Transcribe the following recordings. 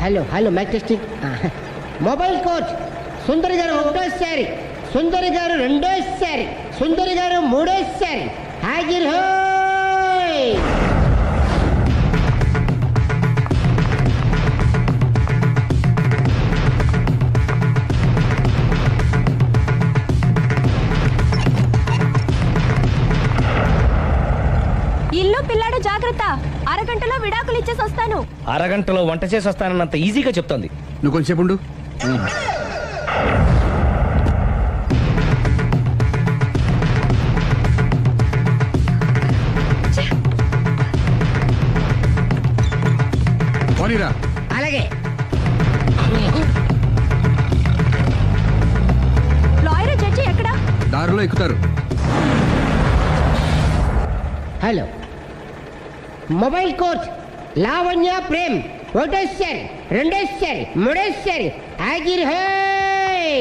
Hello hello mike testing. Mobile coach Sundari గారు ఒకటోసారి, సుందరి గారు రెండోసారి, సుందరి గారు మూడోసారి. హాజర్ హోయ్. ఇల్లు పిల్లాడు జాగ్రత్త. అరగంటలో విడాకులు ఇచ్చేసి వస్తాను. అరగంటలో వంట చేసి వస్తానన్నంత ఈజీగా చెప్తోంది. నువ్వు కొంచెంసేపు ఉండు. పోనీరా. అలాగే. లాయర్ జడ్జి ఎక్కడా? దారిలో ఎక్కుతారు. Hello mobile coach Lavanya Prem ఒకటోసారి, రెండోసారి, మూడోసారి. హాజర్ హోయ్.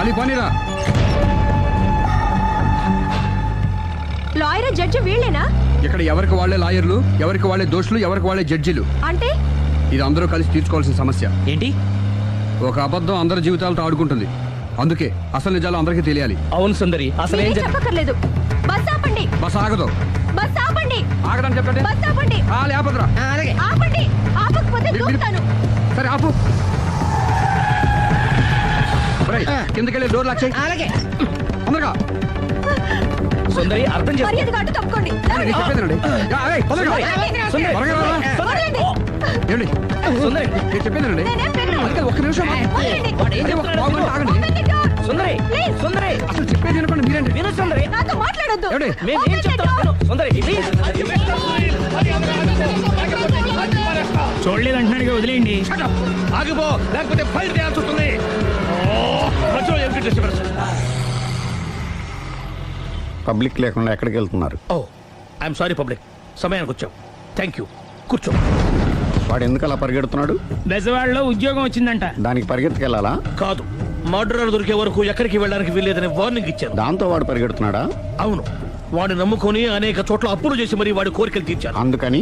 అలీ పోనీరా. లాయర్ జడ్జి వీళ్ళేనా? ఇక్కడ ఎవరికి వాళ్ళే లాయర్లు, ఎవరికి వాళ్ళే దోషులు, ఎవరికి వాళ్ళే జడ్జిలు. అంటే ఇది అందరూ కలిసి తీర్చుకోవాల్సిన సమస్య. ఏంటి? ఒక అబద్ధం అందరి జీవితాలతో ఆడుకుంటుంది. అందుకే అసలు నిజాలు అందరికీ తెలియాలి. అవును సుందరి, అసలు ఏం చెప్పక్కర్లేదు. బస్ ఆపండి. బస్ ఆగదు. బస్ ఆపండి. ఆగదని చెప్పండి. బస్ ఆపండి. లేపదురా. అలాగే. ఆపండి. ఆపకపోతే దూకుతాను. సరే ఆపు. కిందకెళ్ళి డోర్ లాక్ చేయి. అలాగే. తొందరగా. సుందరి అర్థం చేసుకో. మర్యాదగా అటు తప్పుకోండి. నేను చెప్పేదేనండి. తొందరగా. సుందరి. త్వరగా రా. వదలండి. ఏమండి? సుందరి. నేను చెప్పేదేనండి. నేనేం వినను. అందుకే ఒక్క నిమిషం. వదలండి. వాడు ఏం అరే, చెప్తున్నాడో బాబు, విను. ఆగండి. Open the door. Sundari, Please. సుందరి, అసలు చెప్పేది వినకుండా మీరేంటి? విను సుందరి. నాతో మాట్లాడొద్దు. ఏమండి? మేము ఏం Open the చెప్తాం door. విను. సుందరి ప్లీజ్. చూడలేదు అంటున్నాడు, వదిలేయండి. ఆగిపో, లేకపోతే ఫైల్ చేయాల్సి వస్తుంది. పబ్లిక్ లేకుండా ఎక్కడికి వెళ్తున్నారు? ఓ ఐఎమ్ సారీ పబ్లిక్, సమయానికి వచ్చాం. థ్యాంక్ యూ, కూర్చో. వాడు ఎందుకు అలా పరిగెడుతున్నాడు? బెజవాడలో ఉద్యోగం వచ్చిందంట. దానికి పరిగెత్తుకెళ్ళాలా? కాదు, మర్డరర్ దొరికే వరకు ఎక్కడికి వెళ్ళడానికి వీల్లేదని వార్నింగ్ ఇచ్చాను. దాంతో వాడు పరిగెడుతున్నాడా? అవును, వాడిని నమ్ముకొని అనేక చోట్ల అప్పులు చేసి మరి వాడి కోరికలు తీర్చాను. అందుకని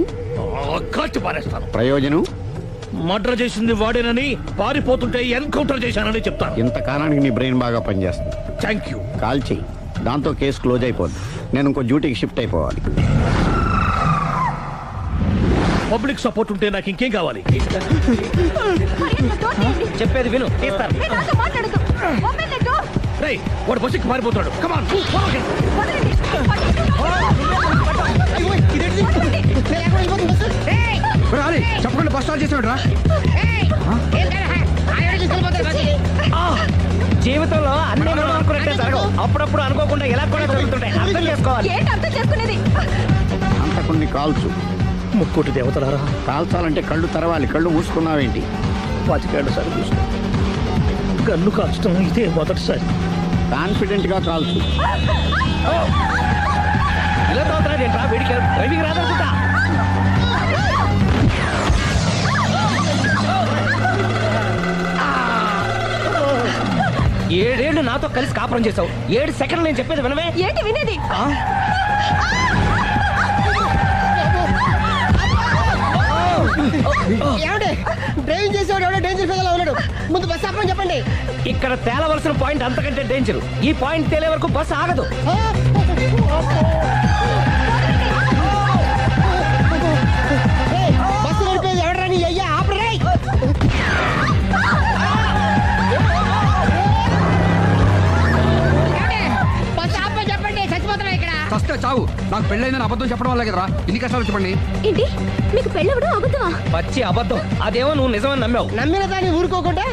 కాల్చి పారేస్తాను. ప్రయోజనం? మర్డర్ చేసింది వాడేనని, పారిపోతుంటే ఎన్కౌంటర్ చేశానని చెప్తాను. ఇంతకాలానికి నీ బ్రెయిన్ బాగా పనిచేస్తుంది. Thank you. కాల్ చెయ్యి, దాంతో కేసు క్లోజ్ అయిపోద్ది. నేను ఇంకో డ్యూటీకి షిఫ్ట్ అయిపోవాలి. పబ్లిక్ సపోర్ట్ ఉంటే నాకు ఇంకేం కావాలి? మర్యాదగా door తీయండి. చెప్పేది విను, తీస్తాను. ఏ, నాతో మాట్లాడొద్దు. Open the door. రేయ్, వాడు బస్సుకి పారిపోతున్నాడు. కమాన్. వదలండి. పట్టుకోండి. అరే, చెప్పకుండా బస్ స్టార్ట్ చేసాడు రా. జీవితంలో అన్ని మనం అనుకున్నట్టే జరగవు. అప్పుడప్పుడు అనుకోకుండా ఎలా కూడా జరుగుతుంటాయి. అర్థం చేసుకోవాలి. ఏంటి అర్థం చేసుకునేది? అంతకుని కాల్చు. ముక్కోటి దేవతలారా, కాల్చాలంటే కళ్ళు తెరవాలి. కళ్ళు మూసుకున్నావేంటి? 25 సార్లు చూసిన గన్ను కాల్చడం ఇదే మొదటిసారి. కాన్ఫిడెంట్ గా కాల్చు. ఇలా తాగుతున్నాడు ఏంట్రా? వీడికి డ్రైవింగ్ రాదనుకుంటా. ఏడేళ్లు నాతో కలిసి కాపురం చేసావు. 7 సెకండ్లు నేను చెప్పేది వినవే. ఏంటి వినేది? ఏమంటే డ్రైవింగ్ చేసేవాడు ఎవడో డేంజర్ ఫీల్ ఉన్నాడు. ముందు బస్ ఆపమని చెప్పండి. ఇక్కడ తేలవలసిన పాయింట్ అంతకంటే డేంజర్. ఈ పాయింట్ తేలే వరకు బస్సు ఆగదు. బస్సు నడిపేది ఎవడరా నీ అయ్యా? ఆపరే. బస్సు ఆపమని చెప్పండి, చచ్చిపోతున్నా ఇక్కడ. ఫస్ట్ చావు. నాకు పెళ్ళైందని అబద్ధం చెప్పడం వల్ల కదరా ఇన్ని కష్టాలు చెప్పండి. ఏంటి మీకు పెళ్ళవడం అబద్ధమా? పచ్చి అబద్ధం. అదేమో నువ్వు నిజమని నమ్మావు. నమ్మిన దాన్ని ఊరుకోకుండా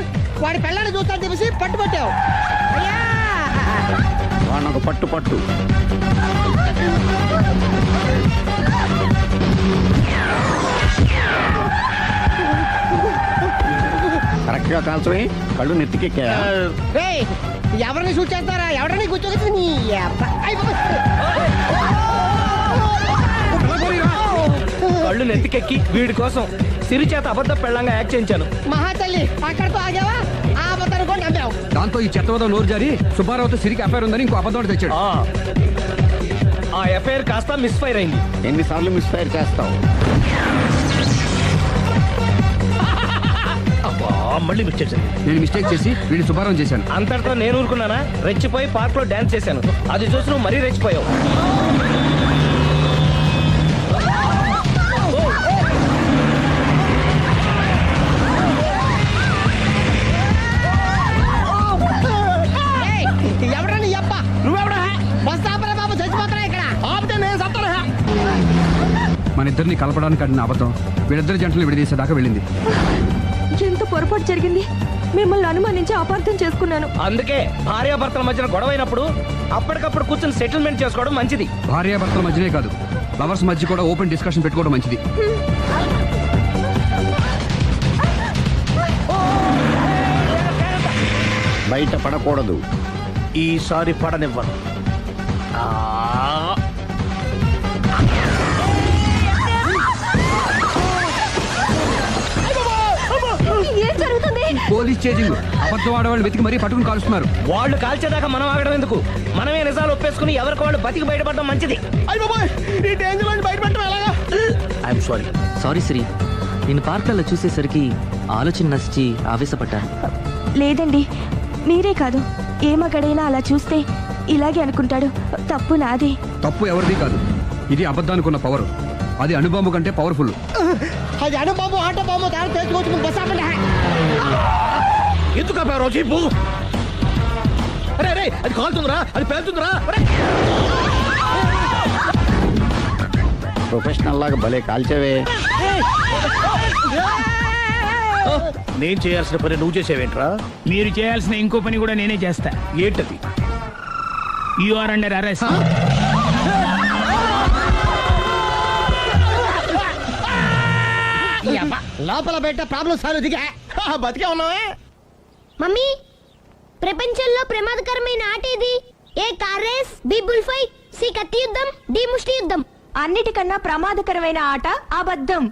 వాడి పిల్లని చూస్తాను తెలిసి పట్టుబట్టావు. అయ్యా వాడిని ఒక పట్టు పట్టు. కరెక్ట్ గా కాల్చవే. కళ్ళు నెత్తికెక్కా? రేయ్, ఎవరిని షూట్ చేస్తారా? ఎవరిని కూర్చోగచ్చు నీ అబ్బా. కళ్ళు నెత్తికెక్కి వీడి కోసం సిరి చేత అబద్ధ పెళ్ళంగా యాక్ట్ చేయించాను. మహాతల్లి అక్కడితో ఆగావా? ఆ అబద్ధాన్ని కూడా నమ్మావు. దాంతో ఈ చెత్తవద నోరు జారి సుబ్బారావుతో సిరికి అఫైర్ ఉందని ఇంకో అబద్ధం ఒకటి తెచ్చాడు. ఆ ఎఫ్ఐఆర్ కాస్త మిస్ఫైర్ అయింది. ఎన్నిసార్లు మిస్ఫైర్ చేస్తావు? మళ్ళీ మిస్టేక్ నేను మిస్టేక్ చేసి వీడిని సుబ్బారావు చేశాను. అంతటితో నేను ఊరుకున్నానా? రెచ్చిపోయి పార్క్ లో డాన్స్ చేశాను. అది చూసి నువ్వు మరీ రెచ్చిపోయావు. ఎవరని అప్ప నువ్వెవడా? బస్ ఆపరా బాబు, చచ్చిపోతారా ఇక్కడ. ఆపితే నేను సత్తాను. మన ఇద్దరిని కలపడానికి అడిగిన అబద్ధం వీళ్ళిద్దరి జంటలు విడదీసేదాకా వెళ్ళింది. ఎంత పొరపాటు జరిగింది. మిమ్మల్ని అనుమానించి అపార్థం చేసుకున్నాను. అందుకే భార్యాభర్తల మధ్యన గొడవ అయినప్పుడు అప్పటికప్పుడు కూర్చొని సెటిల్మెంట్ చేసుకోవడం మంచిది. భార్యాభర్తల మధ్యనే కాదు, లవర్స్ మధ్య కూడా ఓపెన్ డిస్కషన్ పెట్టుకోవడం మంచిది. బయట పడకూడదు. ఈసారి పడనివ్వను. ఏం జరుగుతుంది? Police chasing. అబద్ధం ఆడవాళ్ళు వెతికి మరీ పట్టుకుని కాలుస్తున్నారు. వాళ్ళు కాల్చేదాకా మనం ఆగడం ఎందుకు? మనమే నిజాలు ఒప్పేసుకుని ఎవరికి వాళ్ళు బతికి బయటపడడం మంచిది. ఈ డేంజర్ నుంచి బయటపడటం ఎలాగా? I'm sorry. సారీ శ్రీ, నేను పార్కులలో చూసేసరికి ఆలోచన నచ్చి ఆవేశపడ్డాను. లేదండి, మీరే కాదు, ఏ మగడైనా అలా చూస్తే ఇలాగే అనుకుంటాడు. తప్పు నాదే. తప్పు ఎవరిది కాదు. ఇది అబద్ధానికి ఉన్న పవర్. అది అణుబాంబు కంటే పవర్ఫుల్. అది అణుబాబు ఆటో బాబు దాని తెలుసుకోవచ్చు. బస్ ఆపండి. ఎందుకు ఆపావు రోజు? అరే అది కాలుతుందిరా, అది పేలుతుందిరా. ప్రొఫెషనల్ లాగా భలే కాల్చేవే. నేను చేయాల్సిన పని నువ్వు చేసేవేంట్రా? మీరు చేయాల్సిన ఇంకో పని కూడా నేనే చేస్తా. ఏంటది? You are under arrest. లోపల బయట ప్రాబ్లం సాల్వ్ దిగా బతికే ఉన్నావే. మమ్మీ, ప్రపంచంలో ప్రమాదకరమైన ఆట ఇది. A car race, B bull fight, C కత్తి యుద్ధం, డి ముష్టి యుద్ధం. అన్నిటికన్నా ప్రమాదకరమైన ఆట అబద్ధం.